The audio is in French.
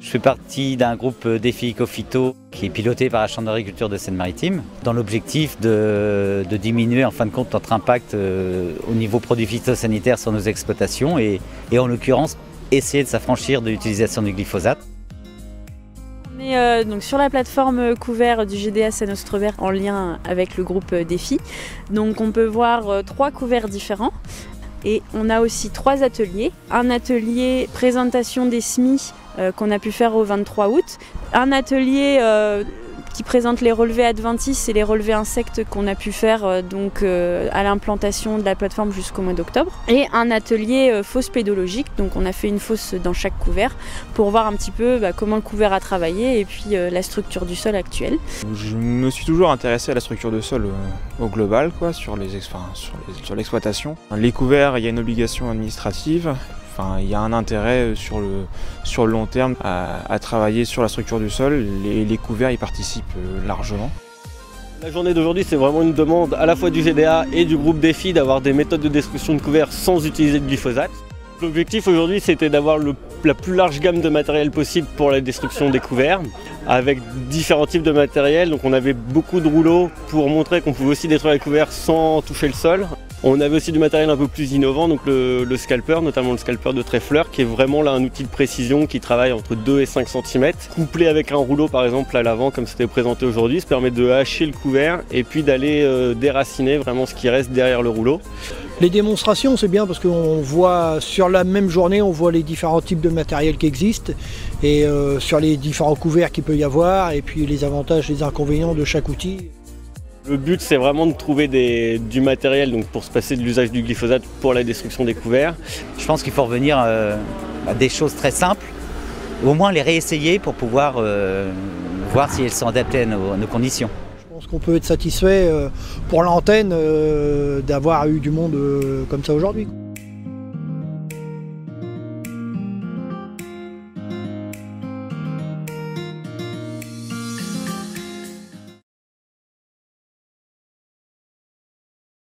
Je fais partie d'un groupe Défi Ecophyto qui est piloté par la Chambre d'agriculture de Seine-Maritime dans l'objectif de diminuer en fin de compte notre impact au niveau produits phytosanitaires sur nos exploitations et en l'occurrence essayer de s'affranchir de l'utilisation du glyphosate. On est donc sur la plateforme couvert du GDA Seine-Austrebert en lien avec le groupe Défi. Donc on peut voir 3 couverts différents. Et on a aussi 3 ateliers. Un atelier présentation des semis qu'on a pu faire au 23 août. Un atelier qui présente les relevés adventices et les relevés insectes qu'on a pu faire à l'implantation de la plateforme jusqu'au mois d'octobre. Et un atelier fosse pédologique, donc on a fait une fosse dans chaque couvert pour voir un petit peu comment le couvert a travaillé et puis la structure du sol actuelle. Je me suis toujours intéressé à la structure de sol au global, sur l'exploitation. Les couverts, il y a une obligation administrative. Il y a un intérêt sur le long terme à travailler sur la structure du sol. Les couverts y participent largement. La journée d'aujourd'hui, c'est vraiment une demande à la fois du GDA et du groupe Défi d'avoir des méthodes de destruction de couverts sans utiliser de glyphosate. L'objectif aujourd'hui, c'était d'avoir la plus large gamme de matériel possible pour la destruction des couverts, avec différents types de matériel. Donc on avait beaucoup de rouleaux pour montrer qu'on pouvait aussi détruire les couverts sans toucher le sol. On avait aussi du matériel un peu plus innovant, donc le scalper, notamment le scalper de Treffler, qui est vraiment là un outil de précision qui travaille entre 2 et 5 cm. Couplé avec un rouleau par exemple à l'avant, comme c'était présenté aujourd'hui, ça permet de hacher le couvert et puis d'aller déraciner vraiment ce qui reste derrière le rouleau. Les démonstrations, c'est bien parce qu'on voit sur la même journée, on voit les différents types de matériel qui existent et sur les différents couverts qu'il peut y avoir et puis les avantages et les inconvénients de chaque outil. Le but, c'est vraiment de trouver du matériel pour se passer de l'usage du glyphosate pour la destruction des couverts. Je pense qu'il faut revenir à des choses très simples, ou au moins les réessayer pour pouvoir voir si elles sont adaptées à nos conditions. Je pense qu'on peut être satisfait pour l'antenne d'avoir eu du monde comme ça aujourd'hui.